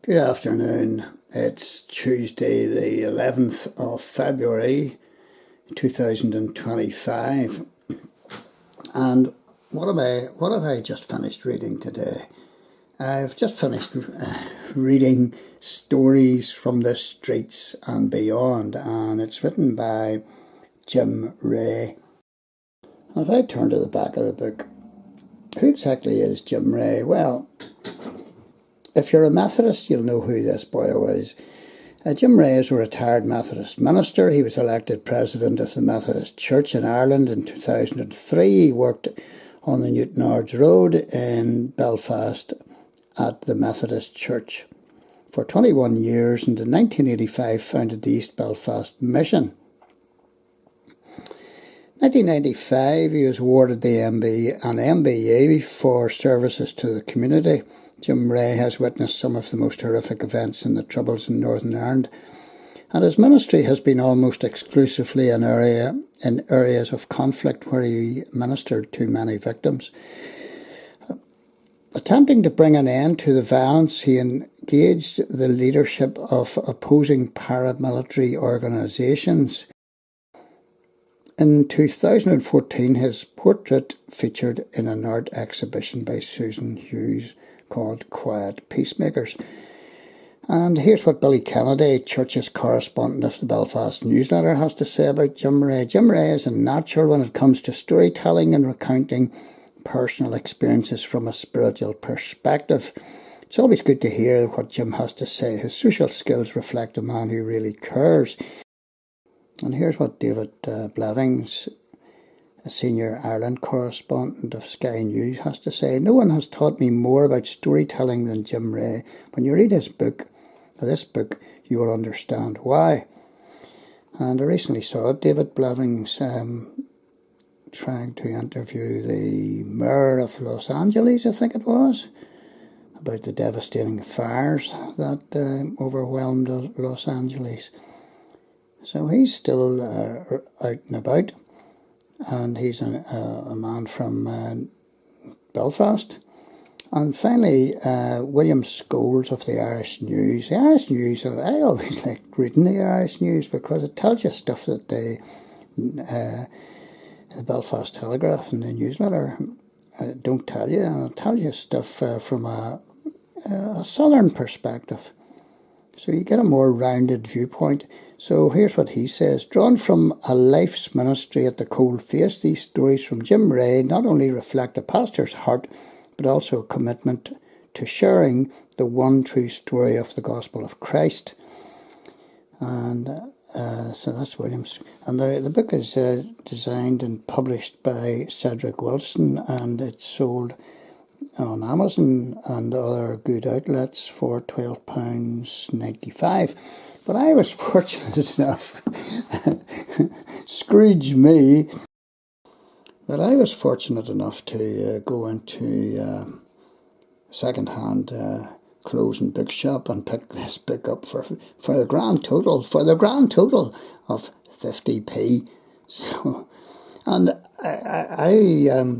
Good afternoon. It's Tuesday, the 11th of February 2025. And what have I just finished reading today? I've just finished reading Stories from the Streets and Beyond, and it's written by Jim Rea. If I turn to the back of the book, who exactly is Jim Rea? Well, if you're a Methodist, you'll know who this boy is. Jim Rea is a retired Methodist minister. He was elected president of the Methodist Church in Ireland in 2003. He worked on the Newtownards Road in Belfast at the Methodist Church for 21 years, and in 1985 founded the East Belfast Mission. In 1995, he was awarded an MBE for services to the community. Jim Rea has witnessed some of the most horrific events in the Troubles in Northern Ireland, and his ministry has been almost exclusively in areas of conflict where he ministered to many victims. Attempting to bring an end to the violence, he engaged the leadership of opposing paramilitary organisations. In 2014, his portrait featured in an art exhibition by Susan Hughes called Quiet Peacemakers. And here's what Billy Kennedy, Church's correspondent of the Belfast newsletter, has to say about Jim Rea. Jim Rea is a natural when it comes to storytelling and recounting personal experiences from a spiritual perspective. It's always good to hear what Jim has to say. His social skills reflect a man who really cares. And here's what David Blevins, a senior Ireland correspondent of Sky News, has to say. No one has taught me more about storytelling than Jim Rea. When you read this book, you will understand why. And I recently saw David Blevins trying to interview the mayor of Los Angeles, I think it was, about the devastating fires that overwhelmed Los Angeles. So he's still out and about, and he's a man from Belfast. And finally, William Scholes of the Irish News. The Irish News, I always liked reading the Irish News because it tells you stuff that the Belfast Telegraph and the newsletter don't tell you. And it tells you stuff from a southern perspective. So you get a more rounded viewpoint. So here's what he says. Drawn from a life's ministry at the cold face, these stories from Jim Rea not only reflect a pastor's heart, but also a commitment to sharing the one true story of the gospel of Christ. And so that's Williams. And the book is designed and published by Cedric Wilson, and it's sold on Amazon and other good outlets for £12.95. But I was fortunate enough, Scrooge me, but I was fortunate enough to go into second-hand clothes and bookshop and pick this book up for the grand total of 50p. So, and I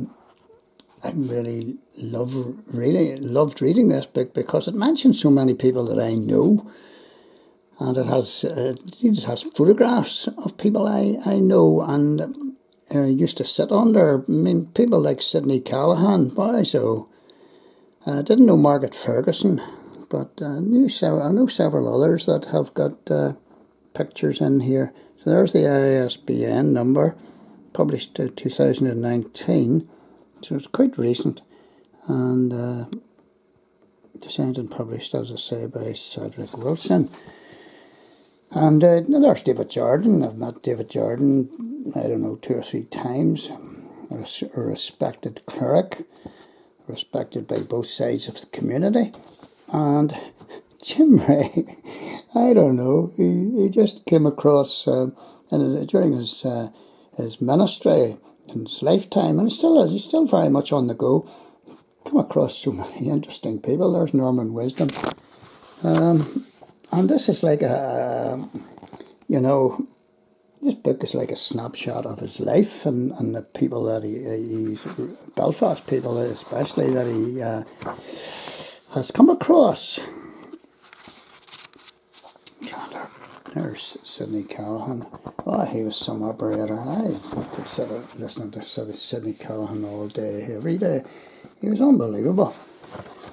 really loved reading this book because it mentions so many people that I know. And it has photographs of people I know and used to sit under. I mean, people like Sidney Callahan, boy, so I didn't know Margaret Ferguson, but I know several others that have got pictures in here. So there's the ISBN number, published in 2019, so it's quite recent, and designed and published, as I say, by Cedric Wilson. And there's David Jordan. I've met David Jordan, I don't know, 2 or 3 times. A respected cleric, respected by both sides of the community. And Jim Rea, I don't know, he just came across during his ministry in his lifetime, and he's still very much on the go. Come across so many interesting people. There's Norman Wisdom. And this is like this book is like a snapshot of his life and the people that he's Belfast people especially, that he has come across. There's Sidney Callahan. Oh, he was some operator. I could sit listening to Sidney Callahan all day, every day. He was unbelievable.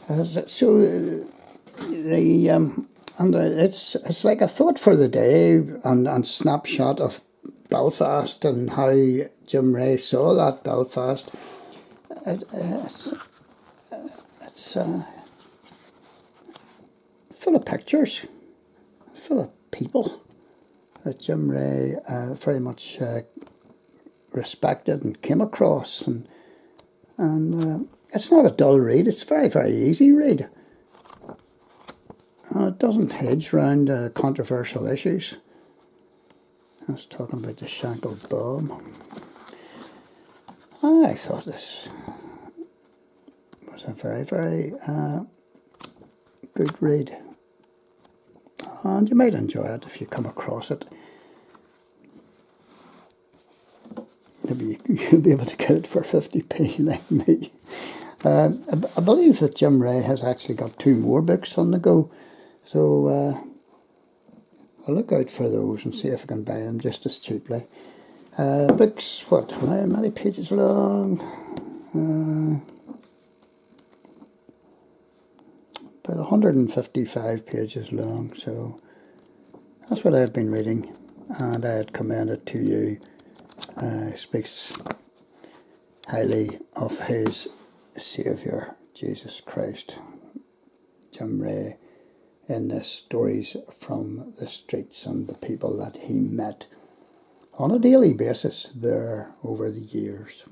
It's like a thought for the day and snapshot of Belfast and how Jim Rea saw that Belfast. It's full of pictures, full of people that Jim Rea very much respected and came across, and it's not a dull read. It's very, very easy read. It doesn't hedge around controversial issues. I was talking about the Shankled Bomb. I thought this was a very, very good read. And you might enjoy it if you come across it. Maybe you'll be able to get it for 50p like me. I believe that Jim Rea has actually got 2 more books on the go. So I'll look out for those and see if I can buy them just as cheaply. Books, what, how many pages long? About 155 pages long, so that's what I've been reading, and I had commended to you. Speaks highly of his Saviour, Jesus Christ, Jim Rea, in the stories from the streets and the people that he met on a daily basis there over the years.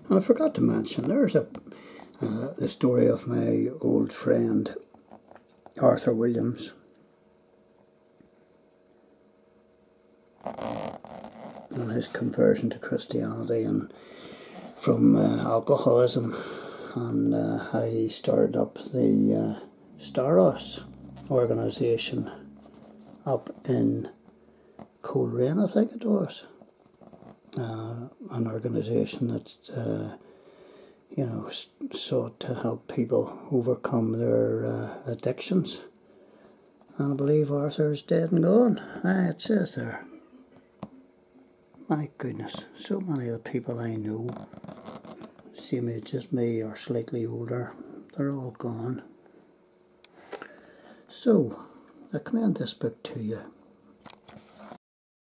And I forgot to mention, there's the story of my old friend Arthur Williams. And his conversion to Christianity and from alcoholism, and how he started up the Staros organisation up in Coleraine, I think it was. An organisation that sought to help people overcome their addictions. And I believe Arthur's dead and gone. It says there. My goodness, so many of the people I know, same age as me or slightly older, they're all gone. So, I commend this book to you.